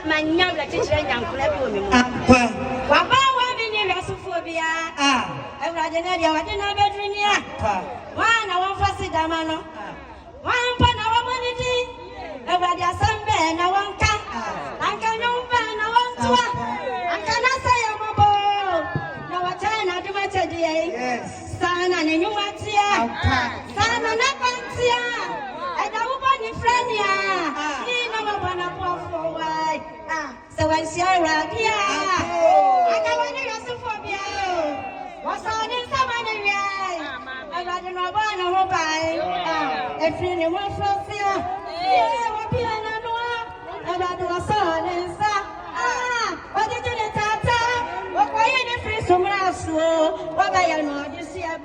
my young teacher and young women. Papa, one in your sophobia. I read another bedroom here. One, I want for Sidamano. One pan our money. I read your son, Ben, I want car. I can know Ben, I want to. I cannot say I'm a boy. No, I turn out to my today. Yes. Son and you want here. Son and I want here. I don't want your friend here. You know what I'm forward. So I see around here. I can't want your sophobia. What's on in someone area? I rather not want to buy. If you know what from here, what piano. I rather was on inside. What did you tata? What were you in the free summer? What I know this year?